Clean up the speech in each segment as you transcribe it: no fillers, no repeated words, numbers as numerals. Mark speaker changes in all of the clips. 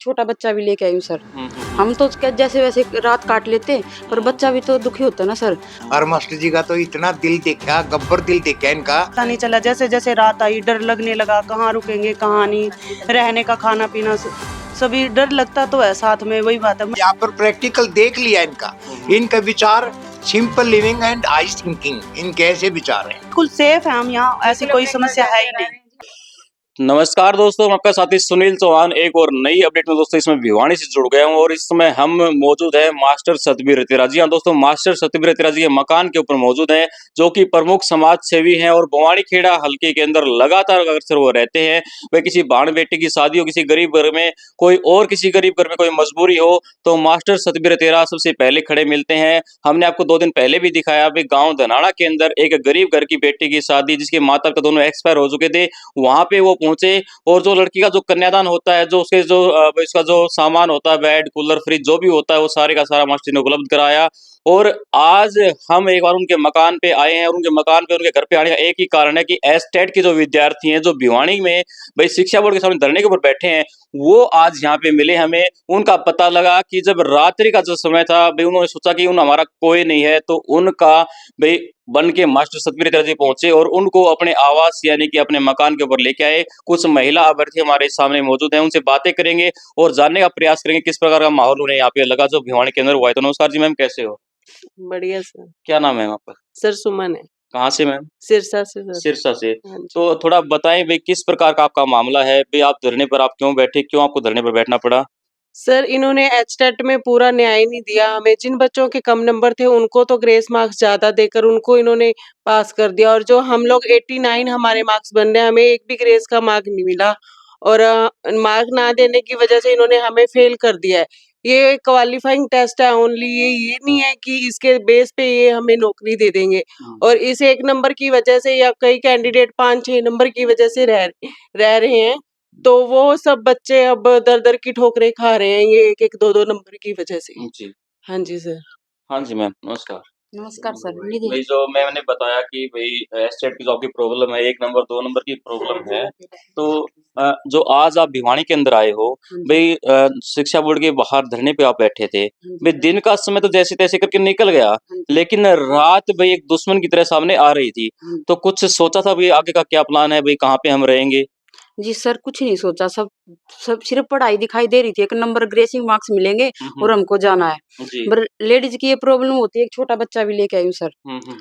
Speaker 1: छोटा बच्चा भी लेके आई हूँ सर।
Speaker 2: हम्म।
Speaker 1: हम तो जैसे वैसे रात काट लेते, पर बच्चा भी तो दुखी होता ना सर।
Speaker 3: और मास्टर जी का तो इतना दिल देखा, गब्बर दिल देखा इनका।
Speaker 4: पता नहीं चला, जैसे जैसे रात आई डर लगने लगा, कहाँ रुकेंगे कहाँ नहीं, रहने का खाना पीना सभी डर लगता तो है साथ में। वही बात है,
Speaker 3: यहाँ पर प्रैक्टिकल देख लिया इनका। इनका विचार simple living and high thinking, इनके ऐसे विचार हैं।
Speaker 4: बिल्कुल सेफ है हम यहाँ, ऐसी कोई समस्या है ही नहीं।
Speaker 2: नमस्कार दोस्तों, मैं आपका साथी सुनील चौहान एक और नई अपडेट में दोस्तों इसमें भिवानी से जुड़ गया हूं और इस समय हम मौजूद है मास्टर सतबीर रतेरा। जी हाँ दोस्तों, मास्टर सतबीर रतेरा जी के मकान के ऊपर मौजूद हैं, जो कि प्रमुख समाज सेवी हैं और भवानी खेड़ा हल्के के अंदर लगातार अक्सर वो रहते हैं। वे किसी बाण बेटे की शादी हो, किसी गरीब घर में कोई और किसी गरीब घर में कोई मजबूरी हो, तो मास्टर सतबीर रतेरा सबसे पहले खड़े मिलते हैं। हमने आपको 2 दिन पहले भी दिखाया भी गाँव धनाड़ा के अंदर एक गरीब घर की बेटी की शादी, जिसके माता पिता दोनों एक्सपायर हो चुके थे, वहां पे वो पहुंचे और जो लड़की का जो कन्यादान होता है, जो उसके जो इसका जो सामान होता है, बेड कूलर फ्रिज जो भी होता है, वो सारे का सारा मास्टर ने उपलब्ध कराया। और आज हम एक बार उनके मकान पे आए हैं और उनके मकान पे उनके घर पे आने का एक ही कारण है कि एस्टेट के जो विद्यार्थी हैं, जो भिवानी में भाई शिक्षा बोर्ड के सामने धरने के ऊपर बैठे हैं, वो आज यहाँ पे मिले हमें। उनका पता लगा कि जब रात्रि का जो समय था भाई, उन्होंने सोचा कि हमारा कोई नहीं है, तो उनका भाई बन के मास्टर सतबीर रतेरा जी पहुंचे और उनको अपने आवास यानी कि अपने मकान के ऊपर लेके आए। कुछ महिला अभ्यर्थी हमारे सामने मौजूद हैं, उनसे बातें करेंगे और जानने का प्रयास करेंगे किस प्रकार का माहौल उन्हें यहाँ पे लगा जो भिवानी के अंदर हुआ है। तो नमस्कार जी मैम, कैसे हो?
Speaker 4: बढ़िया सर।
Speaker 2: क्या नाम है आपका?
Speaker 4: सर सुमन है।
Speaker 2: कहाँ से मैम?
Speaker 4: सिरसा से सर।
Speaker 2: सिरसा से।
Speaker 4: हाँ जी।
Speaker 2: तो थोड़ा बताएं भाई, किस प्रकार का आपका मामला है भाई? आप धरने पर आप क्यों बैठे, क्यों आपको धरने पर बैठना पड़ा?
Speaker 4: सर इन्होंने एचटेट में पूरा न्याय नहीं दिया हमें। जिन बच्चों के कम नंबर थे उनको तो ग्रेस मार्क्स ज्यादा देकर उनको इन्होंने पास कर दिया, और जो हम लोग 89 हमारे मार्क्स बन रहे हैं, हमें एक भी ग्रेस का मार्क नहीं मिला। और मार्क ना देने की वजह से इन्होंने हमें फेल कर दिया है। ये क्वालिफाइंग टेस्ट है ओनली, ये नहीं है कि इसके बेस पे ये हमें नौकरी दे देंगे। और इस 1 नंबर की वजह से या कई कैंडिडेट 5-6 नंबर की वजह से रह रहे हैं, तो वो सब बच्चे अब दर-दर की ठोकरें खा रहे हैं, ये 1-1, 2-2 नंबर की वजह से।
Speaker 2: जी।
Speaker 4: हाँ जी सर।
Speaker 2: हाँ जी मैम, नमस्कार।
Speaker 1: नमस्कार सर।
Speaker 2: भाई जो मैंने बताया कि भाई एस्टेट की जो आपकी प्रॉब्लम है, 1 नंबर 2 नंबर की प्रॉब्लम है, तो जो आज आप भिवानी के अंदर आए हो भाई, शिक्षा बोर्ड के बाहर धरने पे आप बैठे थे भाई। दिन का समय तो जैसे तैसे करके निकल गया, लेकिन रात भाई एक दुश्मन की तरह सामने आ रही थी। तो कुछ सोचा था भाई आगे का क्या प्लान है भाई, कहाँ पे हम रहेंगे?
Speaker 1: जी सर, कुछ नहीं सोचा, सब सब सिर्फ पढ़ाई दिखाई दे रही थी, 1 नंबर ग्रेसिंग मार्क्स मिलेंगे और हमको जाना है।
Speaker 2: जी।
Speaker 1: पर लेडीज की ये प्रॉब्लम होती है, एक छोटा बच्चा भी लेके आई हूँ सर।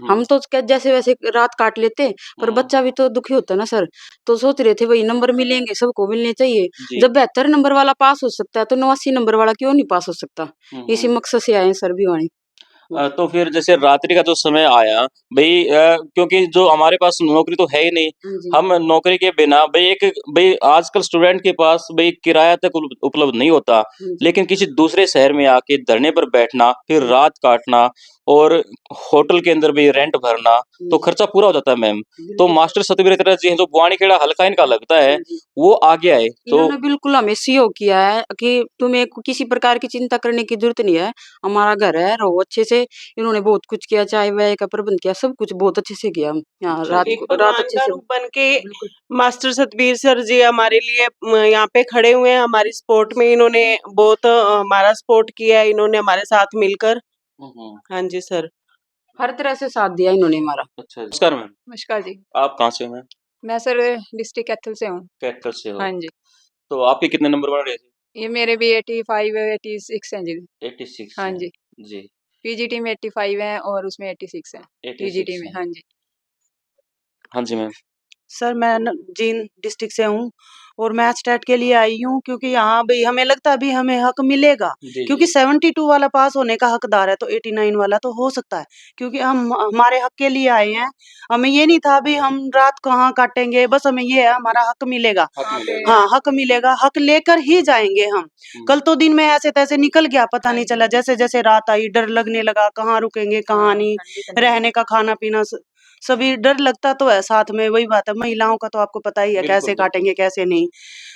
Speaker 1: हम तो जैसे वैसे रात काट लेते, पर बच्चा भी तो दुखी होता ना सर। तो सोच रहे थे वही नंबर मिलेंगे, सबको मिलने चाहिए।
Speaker 2: जी।
Speaker 1: जब 72 नंबर वाला पास हो सकता है, तो 89 नंबर वाला क्यों नहीं पास हो सकता? इसी मकसद से आए हैं सर भिवानी।
Speaker 2: तो फिर जैसे रात्रि का जो समय आया भाई, क्योंकि जो हमारे पास नौकरी तो है ही नहीं,
Speaker 1: जी।
Speaker 2: हम नौकरी के बिना भाई आजकल स्टूडेंट के पास भाई किराया तक उपलब्ध नहीं होता, लेकिन किसी दूसरे शहर में आके धरने पर बैठना, फिर रात काटना और होटल के अंदर भी रेंट भरना, तो खर्चा पूरा हो जाता है मैम। तो मास्टर सतबीर रतेरा जी हैं, जो भवानी खेड़ा हल्का इनका लगता है, वो आगे आए तो
Speaker 1: इन्होंने बिल्कुल हमें सहयोग किया है कि तुम्हें किसी प्रकार की चिंता करने की जरूरत नहीं है, हमारा घर है, रहो अच्छे से। इन्होंने बहुत कुछ किया, चाय वाय का प्रबंध किया, सब कुछ बहुत अच्छे से किया। हम यहाँ
Speaker 2: अच्छा
Speaker 1: रात
Speaker 4: एक
Speaker 1: रात
Speaker 4: भगवान
Speaker 1: अच्छे
Speaker 4: का
Speaker 1: से
Speaker 4: रूप बन के मास्टर सतबीर सर जी हमारे लिए यहाँ पे खड़े हुए हैं, हमारी सपोर्ट में। इन्होंने बहुत हमारा सपोर्ट किया है, इन्होंने हमारे साथ मिलकर। हाँ जी सर।
Speaker 1: हर तरह से साथ दिया इन्होंने हमारा।
Speaker 2: अच्छा, नमस्कार मैम।
Speaker 5: नमस्कार जी।
Speaker 2: आप कहाँ से हो मैम?
Speaker 5: मैं सर डिस्ट्रिक्ट कैथल से हूँ।
Speaker 2: कैथल से हो?
Speaker 5: हाँ जी।
Speaker 2: तो आपके कितने नंबर बन रहे थे?
Speaker 5: ये मेरे भी 85 86 हैं जी।
Speaker 2: 86
Speaker 5: हाँ
Speaker 2: हैं।
Speaker 5: जी।
Speaker 2: जी।
Speaker 5: पीजीटी में 85 हैं और उसमें 86 हैं।
Speaker 2: 86
Speaker 5: टीजीटी में।
Speaker 2: हैं।
Speaker 5: हाँ जी।
Speaker 2: हाँ जी मैम।
Speaker 4: सर मैं जींद डिस्ट्रिक्ट से हूँ और मैं स्टेट के लिए आई हूँ, क्योंकि यहाँ भी हमें लगता है भी हमें हक मिलेगा।
Speaker 2: जी,
Speaker 4: क्योंकि
Speaker 2: जी।
Speaker 4: 72 वाला पास होने का हकदार है, तो 89 वाला तो हो सकता है, क्योंकि हम हमारे हक के लिए आए हैं। हमें ये नहीं था भी हम रात कहाँ काटेंगे, बस हमें ये है हमारा हक मिलेगा।
Speaker 2: हक मिलेगा।
Speaker 4: हाँ हक मिलेगा, हक लेकर ही जाएंगे हम। कल तो दिन में ऐसे तैसे निकल गया, पता नहीं चला, जैसे जैसे रात आई डर लगने लगा, कहाँ रुकेंगे कहाँ नहीं, रहने का खाना पीना सभी डर लगता तो है साथ में। वही बात है, महिलाओं का तो आपको पता ही है, कैसे काटेंगे कैसे नहीं।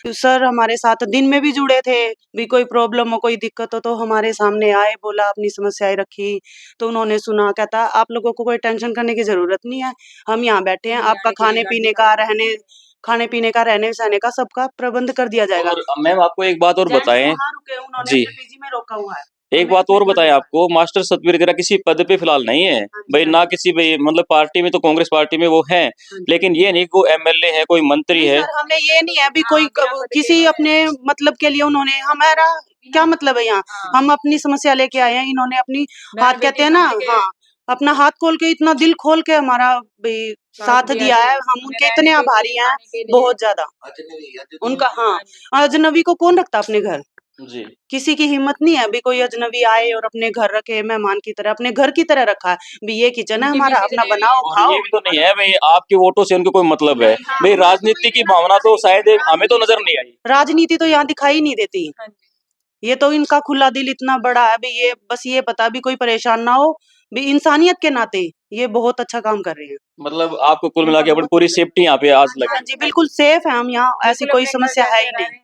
Speaker 4: तो सर हमारे साथ दिन में भी जुड़े थे, भी कोई प्रॉब्लम हो कोई दिक्कत हो तो हमारे सामने आए, बोला अपनी समस्याएं रखी, तो उन्होंने सुना। कहता आप लोगों को कोई टेंशन करने की जरूरत नहीं है, हम यहाँ बैठे हैं, आपका खाने पीने का रहने
Speaker 6: खाने पीने का, रहने सहने का सबका प्रबंध कर दिया जाएगा।
Speaker 2: और मैम आपको एक बात और
Speaker 6: जेंट्स
Speaker 2: बताएं,
Speaker 6: वहाँ रुके, उन्होंने
Speaker 2: जी
Speaker 6: अपने पीजी में रोका हुआ है।
Speaker 2: एक बात और बताएं आपको, मास्टर सतबीर तेरा किसी पद पे फिलहाल नहीं है भाई, ना किसी भाई मतलब पार्टी में, तो कांग्रेस पार्टी में वो है, लेकिन ये नहीं को एमएलए है, कोई मंत्री
Speaker 6: नहीं
Speaker 2: है।
Speaker 6: सर, हमें ये नहीं है अभी कोई किसी अपने मतलब के लिए उन्होंने, हमारा क्या मतलब है यहाँ, हम अपनी समस्या लेके आए हैं, इन्होंने अपनी हाथ कहते हैं ना, हाँ अपना हाथ खोल के, इतना दिल खोल के हमारा भाई साथ दिया है, हम उनके इतने आभारी हैं बहुत ज्यादा उनका। हाँ, अजनबी को कौन रखता अपने घर,
Speaker 2: जी
Speaker 6: किसी की हिम्मत नहीं है अभी कोई अजनबी आए और अपने घर रखे, मेहमान की तरह, अपने घर की तरह रखा है भी, ये किचन है हमारा, अपना बनाओ
Speaker 2: और
Speaker 6: खाओ।
Speaker 2: ये भी तो नहीं है भाई आपके वोटों से उनको कोई मतलब है भाई, राजनीति की भावना तो शायद हमें तो नजर नहीं आई।
Speaker 6: राजनीति तो यहाँ दिखाई नहीं देती, ये तो इनका खुला दिल इतना बड़ा है भी, ये बस ये पता भी कोई परेशान ना हो भी, इंसानियत के नाते ये बहुत अच्छा काम कर रहे हैं।
Speaker 2: मतलब आपको कुल मिला के अपनी पूरी सेफ्टी यहाँ पे आज लगे।
Speaker 6: हाँ जी, बिल्कुल सेफ है हम यहाँ, ऐसी कोई समस्या है ही नहीं।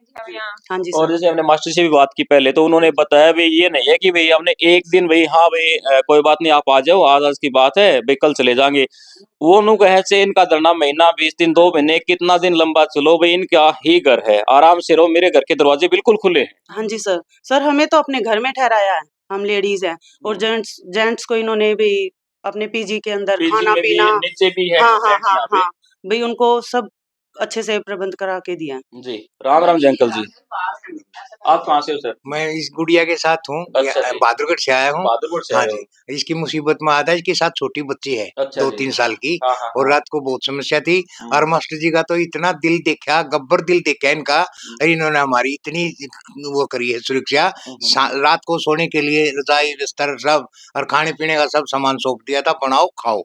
Speaker 6: हाँ जी
Speaker 2: और
Speaker 6: सर।
Speaker 2: जैसे हमने मास्टर से भी बात की पहले, तो उन्होंने बताया भाई ये नहीं है कि भाई हमने एक दिन भाई हाँ भाई कोई बात नहीं आप आ जाओ, आज आज की बात है भाई कल चले जाएंगे। वो नु कहे से इनका धरना महीना 20 दिन 2 महीने कितना दिन लंबा चलो भाई, इनका ही घर है, आराम से रहो, मेरे घर के दरवाजे बिल्कुल खुले हैं।
Speaker 6: हाँ जी सर, सर हमें तो अपने घर में ठहराया है, हम लेडीज हैं, और जेंट्स जेंट्स को इन्होंने भी अपने पीजी के अंदर
Speaker 2: पीजी
Speaker 6: खाना
Speaker 2: में भी
Speaker 6: पीना,
Speaker 2: नीचे भी है
Speaker 6: हाँ हाँ
Speaker 2: जेंट्स
Speaker 6: हाँ
Speaker 2: यहाँ पे।
Speaker 6: हाँ भाई उनको सब अच्छे से प्रबंध करा के दिया है।
Speaker 2: जी राम राम जी अंकल जी, आप कहाँ से हो सर?
Speaker 3: मैं इस गुड़िया के साथ हूँ,
Speaker 2: अच्छा जी।
Speaker 3: बहादुरगढ़ से आया हूँ।
Speaker 2: बहादुरगढ़ से
Speaker 3: हाँ
Speaker 2: आए हो।
Speaker 3: जी, इसकी मुसीबत में आता है, इसके साथ छोटी बच्ची है
Speaker 2: अच्छा जी।
Speaker 3: 2-3 साल की,
Speaker 2: हाँ हाँ
Speaker 3: और रात को बहुत समस्या थी। और मास्टर जी का तो इतना दिल देखा, गब्बर दिल देखा इनका, और इन्होंने हमारी इतनी वो करी है सुरक्षा, रात को सोने के लिए रजाई बिस्तर सब और खाने पीने का सब सामान सौंप दिया था, बनाओ खाओ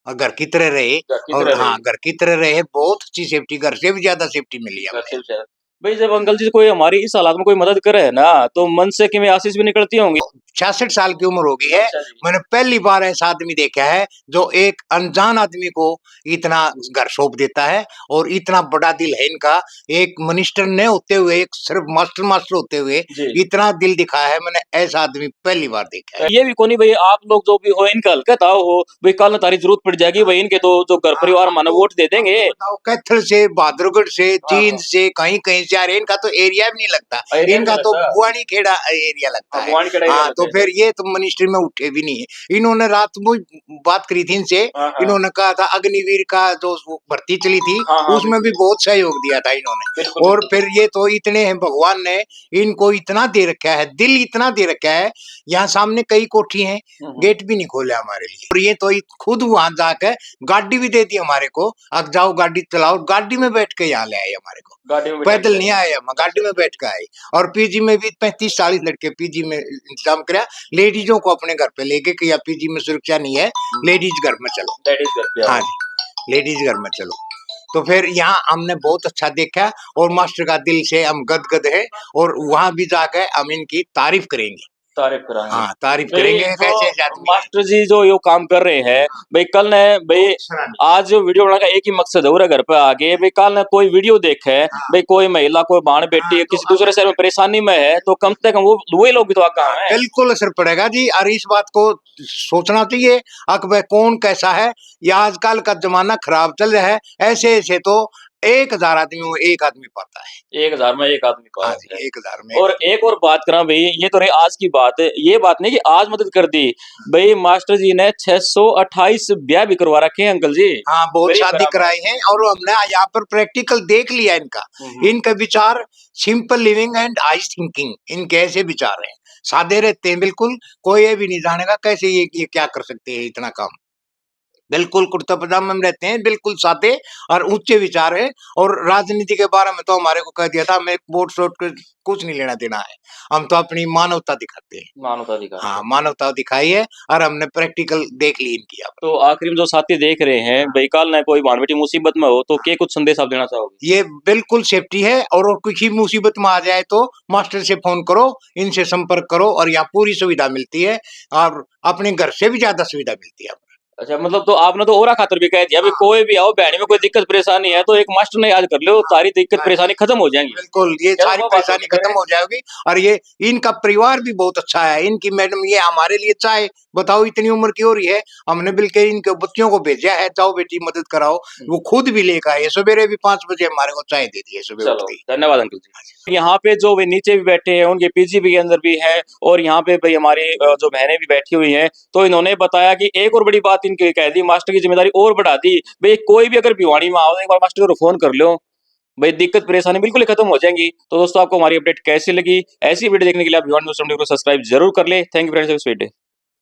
Speaker 3: और घर की तरह रहे।
Speaker 2: घर की
Speaker 3: और
Speaker 2: तरह
Speaker 3: हाँ,
Speaker 2: रहे।
Speaker 3: घर की तरह रहे, बहुत अच्छी सेफ्टी, घर से भी ज्यादा सेफ्टी मिली
Speaker 2: घर
Speaker 3: हमें।
Speaker 2: से भी शायद। भाई जब अंकल जी कोई हमारी इस हालात में कोई मदद करे है ना, तो मन से किमें आशीष भी निकलती होंगी।
Speaker 3: 66 साल की उम्र हो गई है,
Speaker 2: अच्छा जी।
Speaker 3: मैंने पहली बार ऐसा आदमी देखा है जो एक अनजान आदमी को इतना घर सौंप देता है, और इतना बड़ा दिल है इनका, एक मिनिस्टर ने होते हुए, एक सिर्फ मास्टर होते हुए
Speaker 2: जी।
Speaker 3: इतना दिल दिखाया है, मैंने ऐसा आदमी पहली बार देखा है।
Speaker 2: ये भी कोनी भाई आप लोग जो भी हो इनका हल्का था हो भाई, कल तारी जरूरत पड़ जाएगी भाई, इनके तो जो घर परिवार मानो वोट दे देंगे।
Speaker 3: बताओ, कैथल से, बहादुरगढ़ से,
Speaker 2: हाँ,
Speaker 3: जींद
Speaker 2: हाँ।
Speaker 3: से, कहीं कहीं से आ रहे, इनका तो एरिया भी नहीं लगता,
Speaker 2: एरिया
Speaker 3: इनका
Speaker 2: नहीं
Speaker 3: तो
Speaker 2: लगता।
Speaker 3: बुआनी खेड़ा एरिया लगता
Speaker 2: हाँ,
Speaker 3: है।
Speaker 2: बुआनी खेड़ा एरिया
Speaker 3: हाँ,
Speaker 2: लगता
Speaker 3: तो
Speaker 2: है।
Speaker 3: फिर ये तो मिनिस्ट्री में उठे भी नहीं है। इन्होंने रात में बात करी थी इनसे,
Speaker 2: हाँ, हाँ।
Speaker 3: इन्होंने कहा था अग्निवीर का जो भर्ती चली थी,
Speaker 2: हाँ, हाँ,
Speaker 3: उसमें भी बहुत सहयोग दिया था इन्होंने।
Speaker 2: बिल्कुल
Speaker 3: और
Speaker 2: बिल्कुल।
Speaker 3: फिर ये तो इतने हैं, भगवान ने इनको इतना दे रखा है, दिल इतना दे रखा है, यहाँ सामने कई कोठी हैं, गेट भी नहीं खोले हमारे लिए, और ये तो खुद वहां जाकर गाड़ी भी दे दी हमारे को, अब जाओ गाड़ी चलाओ, गाड़ी में बैठ के यहाँ ले आए हमारे को,
Speaker 2: गाड़ी में
Speaker 3: पैदल नहीं आए हम, गाड़ी में बैठ के आए। और पीजी में भी 35-40 लड़के पीजी में इंतजाम कराया, लेडीजों को अपने घर पे लेके कि या पीजी में सुरक्षा नहीं है, लेडीज घर में चलो।
Speaker 2: लेडीज घर पे आओ।
Speaker 3: हाँ जी, लेडीज घर में चलो। तो फिर यहाँ हमने बहुत अच्छा देखा, और मास्टर का दिल से हम गदगद है, और वहां भी जाकर हम इनकी तारीफ करेंगे।
Speaker 2: तारीफ कराएंगे।
Speaker 3: हाँ, तारीफ
Speaker 2: भाई
Speaker 3: करेंगे,
Speaker 2: जो
Speaker 3: कैसे ऐसे आदमी है।
Speaker 2: मास्टर जी जो यो काम कर रहे हैं भाई, कल ने भाई आज जो वीडियो बनाने का एक ही मकसद है, घर पे आके भाई कल ने कोई वीडियो देखे भाई, कोई महिला कोई बाण बेटी किसी दूसरे शहर में परेशानी में है, तो कम से कम वो लोग भी तो काम है।
Speaker 3: बिल्कुल असर पड़ेगा जी, और इस बात को सोचना चाहिए अब वह कौन कैसा है, या आजकल का जमाना खराब चल रहा है, ऐसे ऐसे तो 1000 आदमी में एक आदमी पाता है।
Speaker 2: 1000 में एक आदमी का
Speaker 3: हाँ
Speaker 2: है।
Speaker 3: जी, 1000 में।
Speaker 2: और एक और बात करा भाई, ये तो रही आज की बात है, ये बात नहीं कि आज मदद कर दी भाई, मास्टर जी ने 628 ब्याह भी करवा रखे हैं अंकल जी।
Speaker 3: हाँ, बहुत
Speaker 2: गरीब
Speaker 3: शादी
Speaker 2: बराबर।
Speaker 3: कराई है, और हमने यहाँ पर प्रैक्टिकल देख लिया इनका, इनका विचार simple living and high thinking, इनके ऐसे विचार हैं, सादे रहते हैं बिल्कुल, कोई ये भी नहीं जानेगा कैसे ये क्या कर सकते हैं इतना काम, बिल्कुल कुर्ता पजामा में रहते हैं, बिल्कुल सादे और ऊंचे विचार है। और राजनीति के बारे में तो हमारे को कह दिया था, हमें वोट शोट के कुछ नहीं लेना देना है, हम तो अपनी मानवता दिखाते हैं।
Speaker 2: मानवता दिखा।
Speaker 3: हाँ, मानवता दिखाई है, और हमने प्रैक्टिकल देख ली इनकी। आप
Speaker 2: तो आखिरी में जो साथी देख रहे हैं भाई, कल ने कोई बाण बेटी मुसीबत में हो तो क्या कुछ संदेश आप देना चाहोगे?
Speaker 3: ये बिल्कुल सेफ्टी है, और किसी मुसीबत में आ जाए तो मास्टर से फोन करो, इनसे संपर्क करो, और यहाँ पूरी सुविधा मिलती है, और अपने घर से भी ज्यादा सुविधा मिलती है।
Speaker 2: अच्छा, मतलब तो आपने तो ओरा खातर भी कह दिया, भाई
Speaker 3: हाँ।
Speaker 2: कोई भी आओ, बहन में कोई दिक्कत परेशानी है तो एक मास्टर ने याद कर लो, सारी दिक्कत
Speaker 3: हाँ।
Speaker 2: परेशानी खत्म हो जाएंगी।
Speaker 3: बिल्कुल, ये
Speaker 2: चलो
Speaker 3: सारी
Speaker 2: वो बात
Speaker 3: परेशानी
Speaker 2: होगी,
Speaker 3: खत्म हो जाएगी। और ये इनका परिवार भी बहुत अच्छा है। इनकी मैडम ये हमारे लिए चाय, बताओ इतनी उम्र की हो रही है, हमने बिल्कुल इनके बच्चियों को भेजा है, जाओ बेटी मदद कराओ। वो खुद भी लेकर आए, सवेरे भी 5 बजे हमारे को चाय दे दी है सुबह उठ
Speaker 2: चलो
Speaker 3: के ही।
Speaker 2: धन्यवाद अंकल जी। यहाँ पे जो वे नीचे भी बैठे हैं उनके पीजीपी के अंदर भी है, और यहाँ पे भाई हमारी जो बहनें भी बैठी हुई हैं, तो इन्होंने बताया कि एक और बड़ी बात इनकी कह दी, मास्टर की जिम्मेदारी और बढ़ा दी, भाई कोई भी अगर भिवानी में आओ तो एक बार मास्टर को फोन कर लो, भाई दिक्कत परेशानी बिल्कुल ही खत्म हो जाएंगी। तो दोस्तों आपको हमारी अपडेट कैसी लगी, ऐसी वीडियो देखने के लिए आप भिवानी न्यूज़ 24 को सब्सक्राइब जरूर कर ले। Thank you friends, have a sweet day.